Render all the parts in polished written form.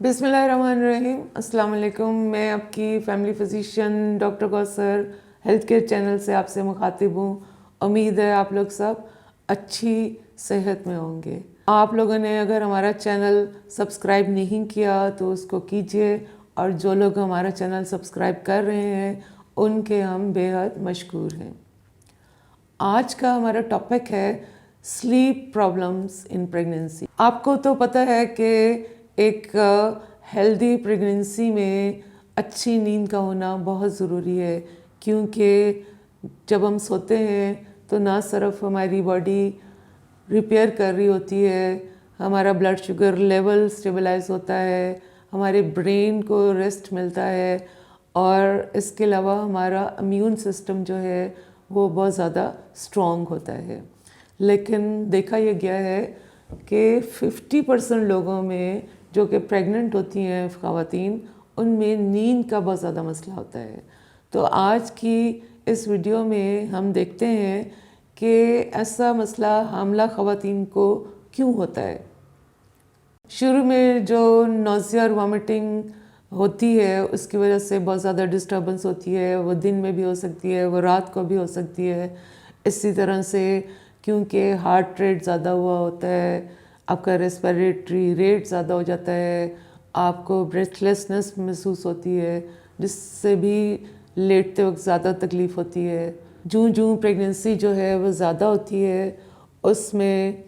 बिस्मिल्लाहिर्रहमानिर्रहीम। अस्सलाम वालेकुम। मैं आपकी family physician doctor Kausar health care channel से आपसे मुखातिब हूँ। उम्मीद है आप लोग सब अच्छी सेहत में होंगे। आप लोगों ने अगर हमारा चैनल सब्सक्राइब नहीं किया तो उसको कीजिए, और जो लोग हमारा चैनल सब्सक्राइब कर रहे हैं उनके हम बेहद मशकूर हैं। आज का हमारा टॉपिक है स्लीप प्रॉब्लम्स इन प्रेगनेंसी। आपको तो पता है कि एक हेल्दी प्रेगनेंसी में अच्छी नींद का होना बहुत ज़रूरी है, क्योंकि जब हम सोते हैं तो ना सिर्फ हमारी बॉडी रिपेयर कर रही होती है, हमारा ब्लड शुगर लेवल स्टेबलाइज होता है, हमारे ब्रेन को रेस्ट मिलता है, और इसके अलावा हमारा इम्यून सिस्टम जो है वो बहुत ज़्यादा स्ट्रॉन्ग होता है। लेकिन देखा यह गया है कि 50% लोगों में जो कि प्रेग्नेंट होती हैं ख़वातीन, उनमें नींद का बहुत ज़्यादा मसला होता है। तो आज की इस वीडियो में हम देखते हैं कि ऐसा मसला हामला ख़वातीन को क्यों होता है। शुरू में जो नोज़िया और वॉमिटिंग होती है उसकी वजह से बहुत ज़्यादा डिस्टर्बेंस होती है, वो दिन में भी हो सकती है, वो रात को भी हो सकती है। इसी तरह से क्योंकि हार्ट रेट ज़्यादा हुआ होता है, आपका रेस्पिरेटरी रेट ज़्यादा हो जाता है, आपको ब्रेथलेसनेस महसूस होती है, जिससे भी लेटते वक्त ज़्यादा तकलीफ़ होती है। जूँ प्रेगनेंसी जो है वो ज़्यादा होती है, उसमें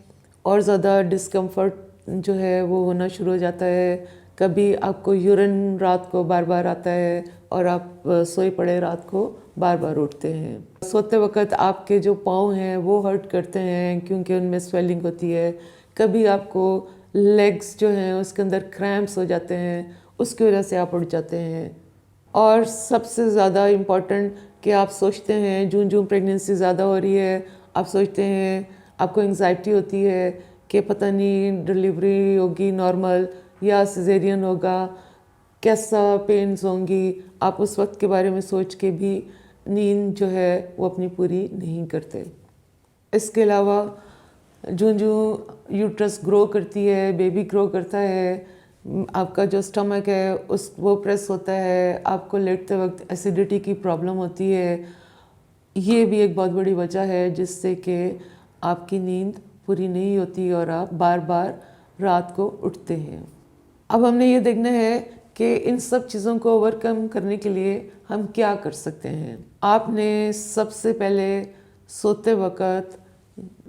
और ज़्यादा डिस्कम्फर्ट जो है वो होना शुरू हो जाता है। कभी आपको यूरिन रात को बार बार आता है और आप सोए पड़े रात को बार बार उठते हैं। सोते वक्त आपके जो पाँव हैं वो हर्ट करते हैं क्योंकि उनमें स्वेलिंग होती है। कभी आपको लेग्स जो हैं उसके अंदर क्रैम्प्स हो जाते हैं, उसकी वजह से आप उठ जाते हैं। और सबसे ज़्यादा इम्पॉर्टेंट कि आप सोचते हैं जूँ प्रेगनेंसी ज़्यादा हो रही है, आप सोचते हैं, आपको एंग्जाइटी होती है कि पता नहीं डिलीवरी होगी नॉर्मल या सिजेरियन होगा, कैसा पेन्स होंगी। आप उस वक्त के बारे में सोच के भी नींद जो है वो अपनी पूरी नहीं करते। इसके अलावा जूँ यूट्रस ग्रो करती है, बेबी ग्रो करता है, आपका जो स्टमक है वो प्रेस होता है, आपको लेटते वक्त एसिडिटी की प्रॉब्लम होती है। ये भी एक बहुत बड़ी वजह है जिससे कि आपकी नींद पूरी नहीं होती और आप बार बार रात को उठते हैं। अब हमने ये देखना है कि इन सब चीज़ों को ओवरकम करने के लिए हम क्या कर सकते हैं। आपने सबसे पहले सोते वक्त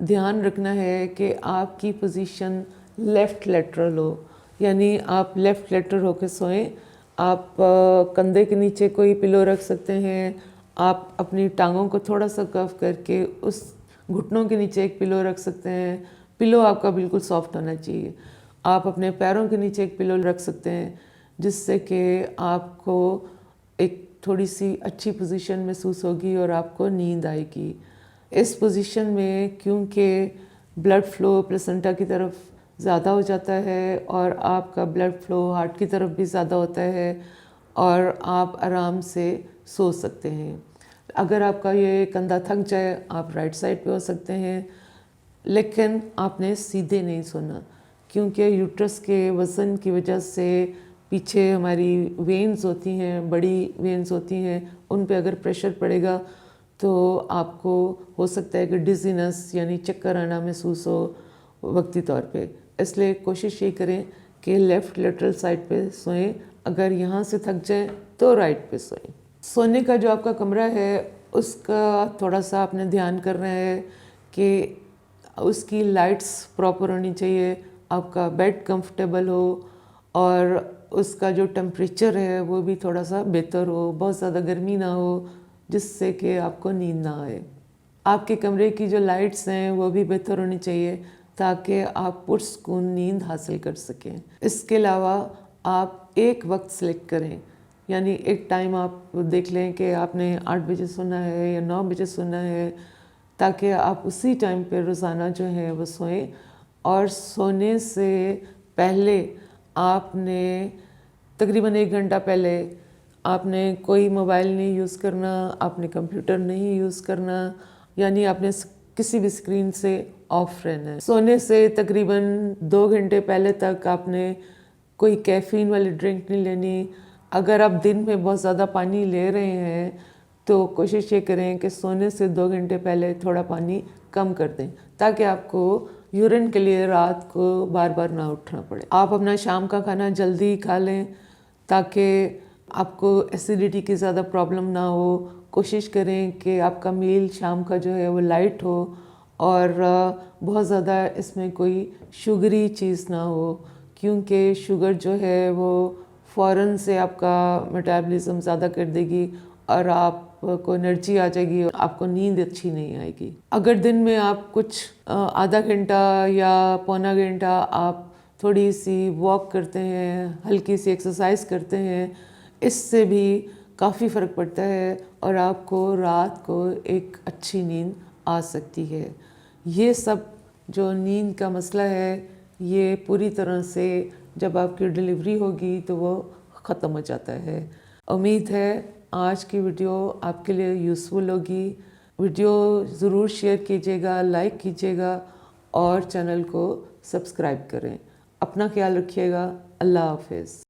ध्यान रखना है कि आपकी पोजीशन लेफ़्ट लेटरल हो, यानी आप लेफ़्ट लेटरल होकर सोएं। आप कंधे के नीचे कोई पिलो रख सकते हैं, आप अपनी टांगों को थोड़ा सा कर्व करके उस घुटनों के नीचे एक पिलो रख सकते हैं। पिलो आपका बिल्कुल सॉफ्ट होना चाहिए। आप अपने पैरों के नीचे एक पिलो रख सकते हैं, जिससे कि आपको एक थोड़ी सी अच्छी पोजीशन महसूस होगी और आपको नींद आएगी। इस पोजीशन में क्योंकि ब्लड फ्लो प्लेसेंटा की तरफ ज़्यादा हो जाता है और आपका ब्लड फ्लो हार्ट की तरफ भी ज़्यादा होता है, और आप आराम से सो सकते हैं। अगर आपका ये कंधा थक जाए आप राइट साइड पे हो सकते हैं, लेकिन आपने सीधे नहीं सोना, क्योंकि यूट्रस के वज़न की वजह से पीछे हमारी वेन्स होती हैं, बड़ी वेन्स होती हैं, उन पे अगर प्रेशर पड़ेगा तो आपको हो सकता है कि डिजीनेस यानी चक्कर आना महसूस हो वक्ती तौर पे। इसलिए कोशिश ये करें कि लेफ़्ट लेटरल साइड पे सोएं। अगर यहाँ से थक जाएं तो राइट पे सोएं। सोने का जो आपका कमरा है उसका थोड़ा सा आपने ध्यान करना है कि उसकी लाइट्स प्रॉपर होनी चाहिए, आपका बेड कंफर्टेबल हो, और उसका जो टेम्परेचर है वो भी थोड़ा सा बेहतर हो, बहुत ज़्यादा गर्मी ना हो जिससे कि आपको नींद ना आए। आपके कमरे की जो लाइट्स हैं वो भी बेहतर होनी चाहिए ताकि आप पुरसकून नींद हासिल कर सकें। इसके अलावा आप एक वक्त सेलेक्ट करें, यानी एक टाइम आप देख लें कि आपने 8 बजे सोना है या 9 बजे सोना है, ताकि आप उसी टाइम पे रोज़ाना जो है वो सोएं। और सोने से पहले आपने तकरीबन 1 घंटा पहले आपने कोई मोबाइल नहीं यूज़ करना, आपने कंप्यूटर नहीं यूज़ करना, यानी आपने किसी भी स्क्रीन से ऑफ रहना है। सोने से तकरीबन 2 घंटे पहले तक आपने कोई कैफ़ीन वाली ड्रिंक नहीं लेनी। अगर आप दिन में बहुत ज़्यादा पानी ले रहे हैं तो कोशिश ये करें कि सोने से 2 घंटे पहले थोड़ा पानी कम कर दें, ताकि आपको यूरिन के लिए रात को बार बार ना उठना पड़े। आप अपना शाम का खाना जल्दी खा लें ताकि आपको एसिडिटी की ज़्यादा प्रॉब्लम ना हो। कोशिश करें कि आपका मील शाम का जो है वो लाइट हो और बहुत ज़्यादा इसमें कोई शुगरी चीज़ ना हो, क्योंकि शुगर जो है वो फ़ौरन से आपका मेटाबॉलिज्म ज़्यादा कर देगी और आपको एनर्जी आ जाएगी और आपको नींद अच्छी नहीं आएगी। अगर दिन में आप कुछ आधा घंटा या पौना घंटा आप थोड़ी सी वॉक करते हैं, हल्की सी एक्सरसाइज करते हैं, इससे भी काफ़ी फ़र्क पड़ता है और आपको रात को एक अच्छी नींद आ सकती है। ये सब जो नींद का मसला है ये पूरी तरह से जब आपकी डिलीवरी होगी तो वो ख़त्म हो जाता है। उम्मीद है आज की वीडियो आपके लिए यूज़फुल होगी। वीडियो ज़रूर शेयर कीजिएगा, लाइक कीजिएगा और चैनल को सब्सक्राइब करें। अपना ख्याल रखिएगा। अल्लाह हाफ़िज़।